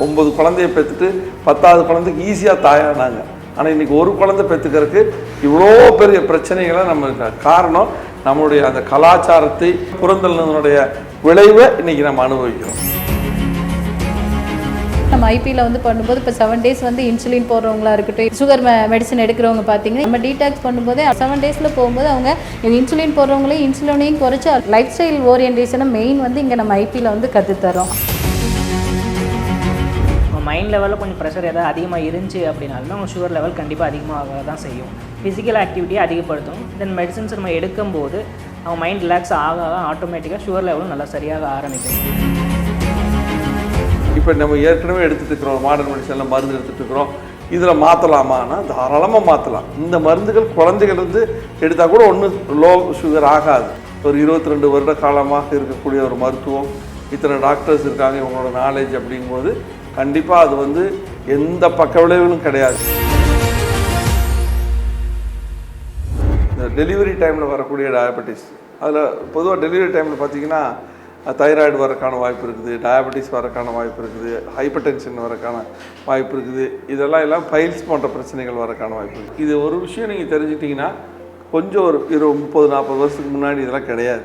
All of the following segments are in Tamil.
9 குழந்தைய பெற்றுட்டு 10வது குழந்தைக்கு ஈஸியாக தாயானாங்க. ஆனால் இன்றைக்கி ஒரு குழந்தை பெற்றுக்கிறதுக்கு இவ்வளோ பெரிய பிரச்சனைகளை நம்ம காரணம் நம்மளுடைய அந்த கலாச்சாரத்தை புறந்தள்ளினுடைய விளைவை இன்றைக்கி நம்ம அனுபவிக்கிறோம். நம்ம ஐபியில் வந்து பண்ணும்போது இப்போ 7 days வந்து இன்சுலின் போடுறவங்களா இருக்கட்டும், சுகர் மெடிசன் எடுக்கிறவங்க பார்த்தீங்கன்னா நம்ம டீடாக்ஸ் பண்ணும்போதே 7 daysல போகும்போது அவங்க இன்சுலின் போடுறவங்களையும் இன்சுலினையும் குறைச்சி லைஃப் ஸ்டைல் ஓரியன்டேஷனை மெயின் வந்து இங்கே நம்ம ஐபியில் வந்து கற்றுத்தரோம். மைண்ட் லெவலில் கொஞ்சம் ப்ரெஷர் எதாவது அதிகமாக இருந்துச்சு அப்படின்னாலுமே அவங்க சுகர் லெவல் கண்டிப்பாக அதிகமாக தான் செய்யும். ஃபிசிக்கல் ஆக்டிவிட்டியை அதிகப்படுத்தும். தென் மெடிசன்ஸ் நம்ம எடுக்கும்போது அவங்க மைண்ட் ரிலாக்ஸ் ஆக ஆட்டோமேட்டிக்காக சுகர் லெவலும் நல்லா சரியாக ஆரம்பிக்கும். இப்போ நம்ம ஏற்கனவே எடுத்துகிட்டு இருக்கிறோம், மாடர்ன் மெடிசனில் மருந்து எடுத்துகிட்டு இருக்கிறோம், இதில் மாற்றலாமான்னா தாராளமாக மாற்றலாம். இந்த மருந்துகள் குழந்தைகள் இருந்து எடுத்தால் கூட ஒன்றும் லோ சுகர் ஆகாது. ஒரு 22 வருட காலமாக இருக்கக்கூடிய ஒரு மருத்துவம், இத்தனை டாக்டர்ஸ் இருக்காங்க, இவங்களோட நாலேஜ் அப்படிங்கும்போது கண்டிப்பாக அது வந்து எந்த பக்க விளைவுகளும் கிடையாது. இந்த டெலிவரி டைமில் வரக்கூடிய டயபெட்டிஸ், அதில் பொதுவாக டெலிவரி டைமில் பார்த்திங்கன்னா தைராய்டு வரக்கான வாய்ப்பு இருக்குது, டயபெட்டிஸ் வரக்கான வாய்ப்பு இருக்குது, ஹைப்பர் டென்ஷன் வரக்கான வாய்ப்பு இருக்குது, இதெல்லாம் பைல்ஸ் போன்ற பிரச்சனைகள் வரக்கான வாய்ப்பு இருக்குது. இது ஒரு விஷயம் நீங்கள் தெரிஞ்சிட்டிங்கன்னா கொஞ்சம் ஒரு 30-40 வருஷத்துக்கு முன்னாடி இதெல்லாம் கிடையாது.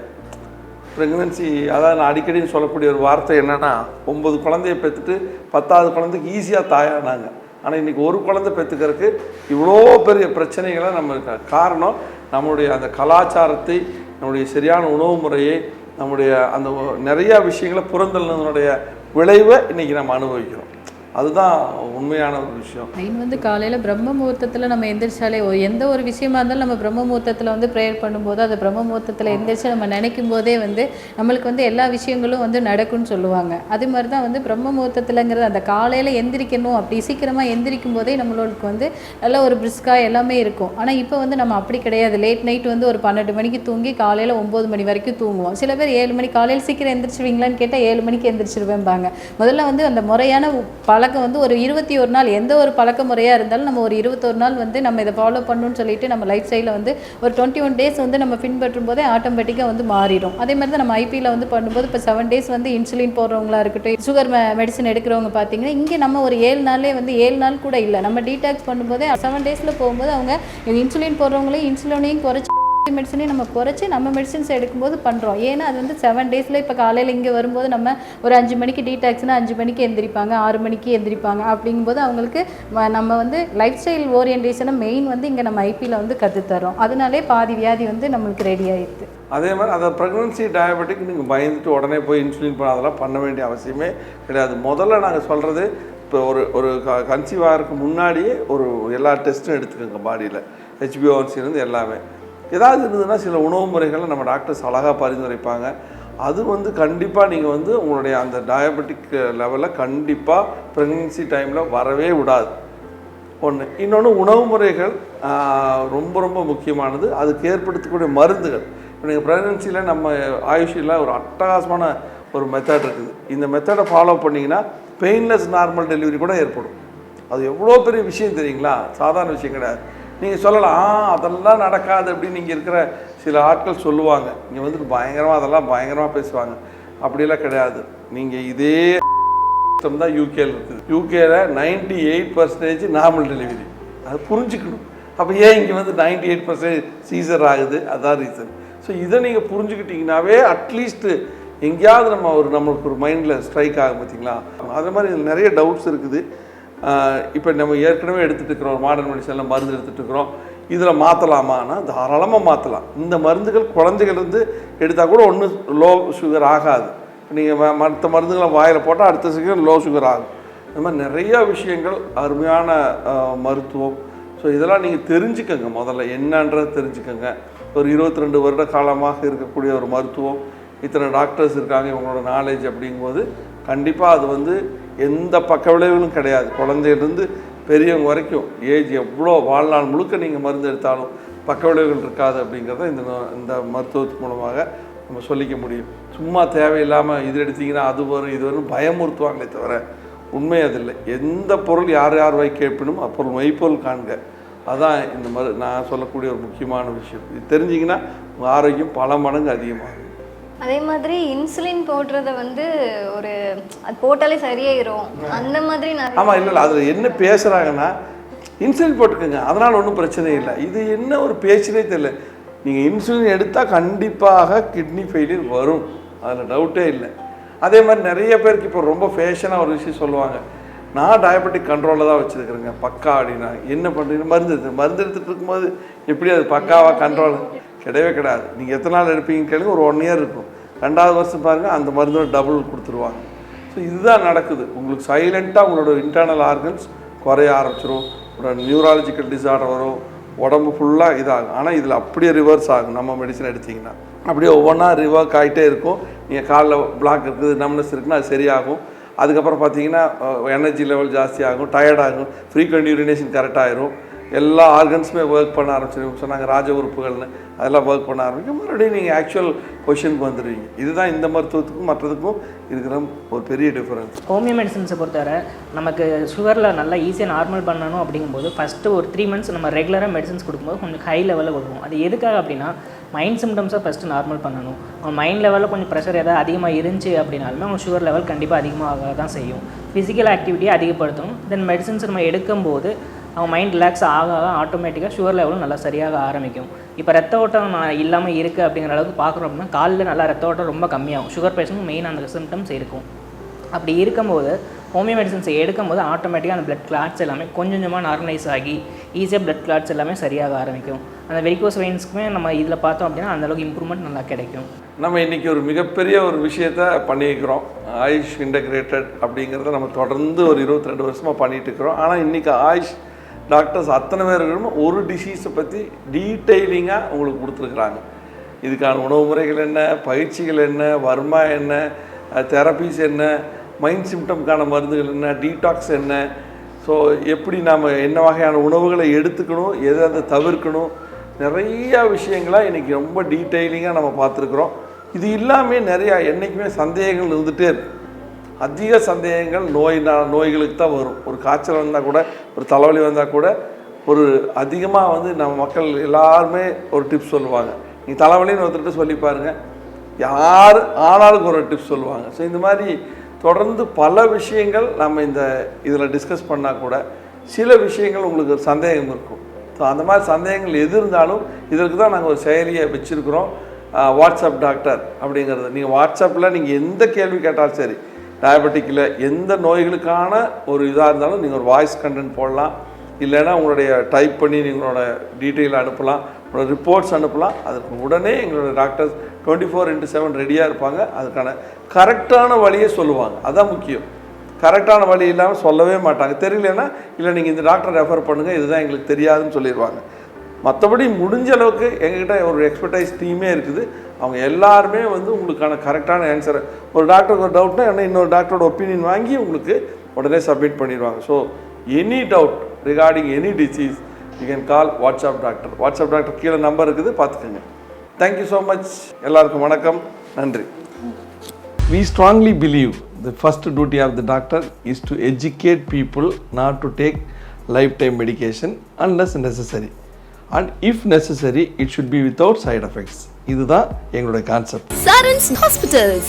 ப்ரெக்னன்சி, அதாவது நான் அடிக்கடி சொல்லக்கூடிய ஒரு வார்த்தை என்னென்னா 9 குழந்தைய பெற்றுட்டு 10வது குழந்தைக்கு ஈஸியாக தாயானாங்க. ஆனால் இன்றைக்கி ஒரு குழந்தை பெற்றுக்கிறதுக்கு இவ்வளோ பெரிய பிரச்சனைகளை நம்ம காரணம் நம்மளுடைய அந்த கலாச்சாரத்தை, நம்முடைய சரியான உணவு முறையை, நம்முடைய அந்த நிறையா விஷயங்களை புறந்தள்ளினுடைய விளைவை இன்றைக்கி நம்ம அனுபவிக்கிறோம். அதுதான் உண்மையான ஒரு விஷயம். மெயின் வந்து காலையில் பிரம்ம முகூர்த்தத்தில் நம்ம எந்திரிச்சாலே எந்த ஒரு விஷயமா இருந்தாலும் நம்ம பிரம்ம முகூர்த்தத்தில் வந்து ப்ரேயர் பண்ணும்போது அது பிரம்ம முகூர்த்தத்தில் எந்திரிச்சு நம்ம நினைக்கும் போதே வந்து நம்மளுக்கு வந்து எல்லா விஷயங்களும் வந்து நடக்கும்னு சொல்லுவாங்க. அது மாதிரி தான் வந்து பிரம்ம முகூர்த்தத்தில்ங்கிறது அந்த காலையில் எந்திரிக்கணும், அப்படி சீக்கிரமாக எந்திரிக்கும் போதே நம்மளுக்கு வந்து நல்ல ஒரு பிரிஸ்காக எல்லாமே இருக்கும். ஆனால் இப்போ வந்து நம்ம அப்படி கிடையாது. லேட் நைட் வந்து ஒரு 12 மணிக்கு தூங்கி காலையில் 9 மணி வரைக்கும் தூங்குவோம். சில பேர் 7 மணி காலையில் சீக்கிரம் எந்திரிச்சிருவீங்களான்னு கேட்டால் 7 மணிக்கு எந்திரிச்சிருவேன்பாங்க. முதல்ல வந்து அந்த முறையான பழக்கம் வந்து ஒரு 21 நாள், எந்த ஒரு பழக்க முறையாக இருந்தாலும் நம்ம ஒரு 21 நாள் வந்து நம்ம இதை ஃபாலோ பண்ணணும்னு சொல்லிட்டு நம்ம லைஃப் ஸ்டைலில் வந்து ஒரு 21 days வந்து நம்ம பின்பற்றும் போதே ஆட்டோமேட்டிக்காக வந்து மாறிடும். அதே மாதிரி தான் நம்ம ஐபியில் வந்து பண்ணும்போது இப்போ 7 days வந்து இன்சுலின் போடுறவங்களா இருக்கட்டும், சுகர் மெடிசன் எடுக்கிறவங்க பார்த்தீங்கன்னா இங்கே நம்ம ஒரு 7 நாளே வந்து 7 நாள் கூட இல்லை, நம்ம டீடாக்ஸ் பண்ணும்போதே 7 daysல போகும்போது அவங்க இன்சுலின் போடுறவங்களையும் இன்சுலினையும் குறைச்சி மெடிசனையும் நம்ம குறைச்சி நம்ம மெடிசன்ஸ் எடுக்கும்போது பண்ணுறோம். ஏன்னா அது வந்து 7 daysல இப்போ காலையில் இங்கே வரும்போது நம்ம ஒரு 5 மணிக்கு டீடாக்ஸ்னால் 5 மணிக்கு எந்திரிப்பாங்க, 6 மணிக்கு எந்திரிப்பாங்க. அப்படிங்கும்போது அவங்களுக்கு நம்ம வந்து லைஃப் ஸ்டைல் ஓரியன்டேஷனை மெயின் வந்து இங்கே நம்ம ஐபியில் வந்து கற்றுத்தரோம். அதனாலே பாதி வியாதி வந்து நம்மளுக்கு ரெடி ஆகிடுது. அதே மாதிரி அந்த ப்ரெக்னன்சி டயபெட்டிக் நீங்கள் பயந்துட்டு உடனே போய் இன்சுலின் பண்ண அதெல்லாம் பண்ண வேண்டிய அவசியமே கிடையாது. முதல்ல நாங்கள் சொல்கிறது, இப்போ ஒரு கன்சீவ் ஆகிறதுக்கு முன்னாடியே ஒரு எல்லா டெஸ்ட்டும் எடுத்துக்கோங்க பாடியில், HbA1c எல்லாமே. ஏதாவது இருந்ததுன்னா சில உணவு முறைகளை நம்ம டாக்டர்ஸ் அழகாக பரிந்துரைப்பாங்க. அது வந்து கண்டிப்பாக நீங்கள் வந்து உங்களுடைய அந்த டயபெட்டிக் லெவலில் கண்டிப்பாக ப்ரெக்னன்சி டைமில் வரவே விடாது. ஒன்று. இன்னொன்று, உணவு முறைகள் ரொம்ப ரொம்ப முக்கியமானது. அதுக்கு ஏற்படுத்தக்கூடிய மருந்துகள். இப்போ நீங்கள் ப்ரெக்னன்சியில் நம்ம ஆயுஷில் ஒரு அட்டகாசமான ஒரு மெத்தட் இருக்குது. இந்த மெத்தடை ஃபாலோ பண்ணிங்கன்னா பெயின்லெஸ் நார்மல் டெலிவரி கூட ஏற்படும். அது எவ்வளோ பெரிய விஷயம் தெரியுங்களா? சாதாரண விஷயம் கிடையாது. நீங்கள் சொல்லலாம் அதெல்லாம் நடக்காது அப்படின்னு நீங்கள் இருக்கிற சில ஆட்கள் சொல்லுவாங்க. இங்கே வந்துட்டு பயங்கரமாக பேசுவாங்க. அப்படிலாம் கிடையாது. நீங்கள் இதே தான் யூகேல இருக்குது. யூகேல 98% நார்மல் டெலிவரி. அது புரிஞ்சுக்கணும். அப்போ ஏன் இங்கே வந்து 98% சீசர் ஆகுது? அதான் ரீசன். ஸோ இதை நீங்கள் புரிஞ்சுக்கிட்டிங்கனாவே அட்லீஸ்ட்டு எங்கேயாவது நம்மளுக்கு ஒரு மைண்டில் ஸ்ட்ரைக் ஆகும். பார்த்தீங்களா? அது மாதிரி நிறைய டவுட்ஸ் இருக்குது. இப்போ நம்ம ஏற்கனவே எடுத்துகிட்டு இருக்கிறோம், மாடர்ன் மெடிசனில் மருந்து எடுத்துகிட்டு இருக்கிறோம், இதில் மாற்றலாமான்னா தாராளமாக மாற்றலாம். இந்த மருந்துகள் குழந்தைகள் இருந்து எடுத்தால் கூட ஒன்றும் லோ சுகர் ஆகாது. நீங்கள் மற்ற மருந்துகளை வாயில் போட்டால் அடுத்த செகண்ட் லோ சுகர் ஆகும். இந்த மாதிரி நிறையா விஷயங்கள், அருமையான மருத்துவம். ஸோ இதெல்லாம் நீங்கள் தெரிஞ்சுக்கோங்க. முதல்ல என்னன்றதை தெரிஞ்சுக்கோங்க. ஒரு 22 வருட காலமாக இருக்கக்கூடிய ஒரு மருத்துவம், இத்தனை டாக்டர்ஸ் இருக்காங்க, இவங்களோட நாலேஜ் அப்படிங்கும்போது கண்டிப்பாக அது வந்து எந்த பக்க விளைவுகளும் கிடையாது. குழந்தையிலேருந்து பெரியவங்க வரைக்கும் ஏஜ் எவ்வளோ வாழ்நாள் முழுக்க நீங்கள் மருந்து எடுத்தாலும் பக்க விளைவுகள் இருக்காது. அப்படிங்கிறத இந்த மருத்துவத்து மூலமாக நம்ம சொல்லிக்க முடியும். சும்மா தேவையில்லாமல் இது எடுத்திங்கன்னா அது வரும் இது வரும் பயமுறுத்துவாங்களே தவிர உண்மை அதில்லை. எந்த பொருள் யார் வை கேட்பினும் அப்பொருள் மெய்ப்பொருள் காண்க. அதான் நான் சொல்லக்கூடிய ஒரு முக்கியமான விஷயம். இது தெரிஞ்சிங்கன்னா உங்கள் ஆரோக்கியம் பல மடங்கு அதிகமாகும். அதே மாதிரி இன்சுலின் போடுறத வந்து ஒரு அது போட்டாலே சரியாயிரும் அந்த மாதிரி நிறைய. ஆமாம், இல்லை அதில் என்ன பேசுகிறாங்கன்னா இன்சுலின் போட்டுக்கோங்க, அதனால் ஒன்றும் பிரச்சனை இல்லை. இது என்ன ஒரு பேச்சுனே தெரியல. நீங்கள் இன்சுலின் எடுத்தால் கண்டிப்பாக கிட்னி ஃபெயிலியர் வரும், அதில் டவுட்டே இல்லை. அதே மாதிரி நிறைய பேருக்கு இப்போ ரொம்ப ஃபேஷனாக ஒரு விஷயம் சொல்லுவாங்க, நான் டயபெட்டிக் கண்ட்ரோலில் தான் வச்சுருக்கிறேங்க பக்கா அப்படின்னா. என்ன பண்ணுறீங்க? மருந்து எடுத்துகிட்டு இருக்கும்போது எப்படி அது பக்காவாக கண்ட்ரோல்? கிடையவே கிடையாது. நீங்கள் எத்தனை நாள் எடுப்பீங்கன்னு கேளுங்க, ஒரு 1 இயர் இருக்கும். 2வது வருஷம் பாருங்கள் அந்த மருந்தோட டபுள் கொடுத்துருவாங்க. ஸோ இதுதான் நடக்குது. உங்களுக்கு சைலண்ட்டாக உங்களோட இன்டர்னல் ஆர்கன்ஸ் குறைய ஆரம்பிச்சிடும், ஒரு நியூராலஜிக்கல் டிசார்டர் வரும், உடம்பு ஃபுல்லாக இதாகும். ஆனால் இதில் அப்படியே ரிவர்ஸ் ஆகும். நம்ம மெடிசன் எடுத்திங்கன்னா அப்படியே ஒவ்வொன்றா ரிவர்க் ஆகிட்டே இருக்கும். நீங்கள் காலில் பிளாக் இருக்குது, நம்னஸ் இருக்குன்னா அது சரியாகும். அதுக்கப்புறம் பார்த்தீங்கன்னா எனர்ஜி லெவல் ஜாஸ்தியாகும், டயர்டாகும், ஃப்ரீக்வெண்ட் யூரினேஷன் கரெக்டாகிடும், எல்லா ஆர்கன்ஸுமே ஒர்க் பண்ண ஆரம்பிச்சிடும். சொன்னாங்க ராஜ உறுப்புகள்னு, அதெல்லாம் ஒர்க் பண்ண ஆரம்பிக்கும். மறுபடியும் நீங்கள் ஆக்சுவல் பொசிஷனுக்கு வந்துடுவீங்க. இதுதான் இந்த மருத்துவத்துக்கும் மற்றதுக்கும் இருக்கிற ஒரு பெரிய டிஃப்ரென்ஸ். ஹோமியோ மெடிசன்ஸை பொறுத்தவரை நமக்கு சுகரில் நல்லா ஈஸியாக நார்மல் பண்ணணும் அப்படிங்கும்போது ஃபஸ்ட்டு ஒரு 3 months நம்ம ரெகுலராக மெடிசன்ஸ் கொடுக்கும்போது கொஞ்சம் ஹை லெவலில் கொடுக்கும். அது எதுக்காக அப்படின்னா மைண்ட் சிம்டம்ஸை ஃபஸ்ட்டு நார்மல் பண்ணணும். அவங்க மைண்ட் லெவலில் கொஞ்சம் ப்ரெஷர் எதாவது அதிகமாக இருந்துச்சு அப்படின்னாலுமே அவங்க சுகர் லெவல் கண்டிப்பாக அதிகமாக தான் செய்யும். ஃபிசிக்கல் ஆக்டிவிட்டியை அதிகப்படுத்தும். தென் மெடிசன்ஸ் நம்ம எடுக்கும்போது அவங்க மைண்ட் ரிலாக்ஸ் ஆக ஆட்டோமேட்டிக்காக சுகர் லெவலும் நல்லா சரியாக ஆரம்பிக்கும். இப்போ ரத்த ஓட்டம் இல்லாமல் இருக்குது அப்படிங்கிற அளவுக்கு பார்க்குறோம் அப்படின்னா காலில் நல்லா ரத்த ஓட்டம் ரொம்ப கம்மியாகும். சுகர் பேஷண்ட்க்கு மெயின் அந்த சிம்டம்ஸ் இருக்கும். அப்படி இருக்கும்போது ஹோமியோ மெடிசன்ஸை எடுக்கும்போது ஆட்டோமேட்டிக்காக அந்த பிளட் கிளாட்ஸ் எல்லாமே கொஞ்சம் கொஞ்சமாக நார்மலைஸ் ஆகி ஈஸியாக பிளட் கிளாட்ஸ் எல்லாமே சரியாக ஆரம்பிக்கும். அந்த வெரிகோஸ் வெயின்ஸ்க்குமே நம்ம இதில் பார்த்தோம் அப்படின்னா அந்தளவுக்கு இம்ப்ரூவ்மெண்ட் நல்லா கிடைக்கும். நம்ம இன்றைக்கி ஒரு மிகப்பெரிய ஒரு விஷயத்தை பண்ணியிருக்கிறோம். ஆயுஷ் இன்டகிரேட்டட் அப்படிங்கிறத நம்ம தொடர்ந்து ஒரு 22 வருஷமாக பண்ணிகிட்டு இருக்கிறோம். ஆனால் இன்றைக்கி ஆயுஷ் டாக்டர்ஸ் அத்தனை பேர்களும் ஒரு டிசீஸை பற்றி டீட்டெயிலிங்காக உங்களுக்கு கொடுத்துருக்குறாங்க. இதுக்கான உணவு முறைகள் என்ன, பயிற்சிகள் என்ன, வர்மா என்ன, தெரப்பீஸ் என்ன, மைண்ட் சிம்டம்க்கான மருந்துகள் என்ன, டீடாக்ஸ் என்ன, ஸோ எப்படி நாம் என்ன வகையான உணவுகளை எடுத்துக்கணும், எதை அதை தவிர்க்கணும், நிறையா விஷயங்களாக இன்றைக்கி ரொம்ப டீட்டெயிலிங்காக நம்ம பார்த்துருக்குறோம். இது இல்லாமல் நிறையா என்றைக்குமே சந்தேகங்கள் இருந்துகிட்டே இருக்கு. அதிக சந்தேகங்கள் நோய்களுக்கு தான் வரும். ஒரு காய்ச்சல் வந்தால் கூட, ஒரு தலைவலி வந்தால் கூட, ஒரு அதிகமாக வந்து நம்ம மக்கள் எல்லாருமே ஒரு டிப்ஸ் சொல்லுவாங்க. நீங்கள் தலைவலின்னு ஒருத்தர்கிட்ட சொல்லி பாருங்கள், யார் ஆனாலும் ஒரு டிப்ஸ் சொல்லுவாங்க. ஸோ இந்த மாதிரி தொடர்ந்து பல விஷயங்கள் நம்ம இதில் டிஸ்கஸ் பண்ணால் கூட சில விஷயங்கள் உங்களுக்கு ஒரு சந்தேகம் இருக்கும். ஸோ அந்த மாதிரி சந்தேகங்கள் எது இருந்தாலும் இதற்கு தான் நாங்கள் ஒரு செயலியை வச்சுருக்கிறோம், வாட்ஸ்அப் டாக்டர் அப்படிங்கிறது. நீங்கள் வாட்ஸ்அப்பில் நீங்கள் எந்த கேள்வி கேட்டாலும் சரி, டயபெட்டிக்கில் எந்த நோய்களுக்கான ஒரு இதாக இருந்தாலும் நீங்கள் ஒரு வாய்ஸ் கண்டென்ட் போடலாம், இல்லைன்னா உங்களுடைய டைப் பண்ணி நீங்களோட டீட்டெயில் அனுப்பலாம், உங்களோட ரிப்போர்ட்ஸ் அனுப்பலாம். அதுக்கு உடனே எங்களோட டாக்டர்ஸ் 24/7 ரெடியாக இருப்பாங்க. அதுக்கான கரெக்டான வழியை சொல்லுவாங்க. அதுதான் முக்கியம். கரெக்டான வழி இல்லாமல் சொல்லவே மாட்டாங்க. தெரியலன்னா இல்லை நீங்கள் இந்த டாக்டரை ரெஃபர் பண்ணுங்கள், இதுதான் எங்களுக்கு தெரியாதுன்னு சொல்லிடுவாங்க. மற்றபடி முடிஞ்ச அளவுக்கு எங்ககிட்ட ஒரு எக்ஸ்பர்டைஸ் டீமே இருக்குது. அவங்க எல்லாருமே வந்து உங்களுக்கான கரெக்டான ஆன்சரை, ஒரு டாக்டருக்கு ஒரு டவுட்னா என்ன இன்னொரு டாக்டரோட ஒப்பீனியன் வாங்கி உங்களுக்கு உடனே சப்மிட் பண்ணிடுவாங்க. So any doubt regarding any disease you can call WhatsApp doctor. WhatsApp doctor கீழே நம்பர் இருக்குது, பார்த்துக்கோங்க. Thank you so much. எல்லாருக்கும் வணக்கம், நன்றி. We strongly believe the first duty of the doctor is to educate people not to take lifetime medication unless necessary. And if necessary, it should be without side effects. இதுதான் எங்களுடைய கான்செப்ட். Saran's Hospitals.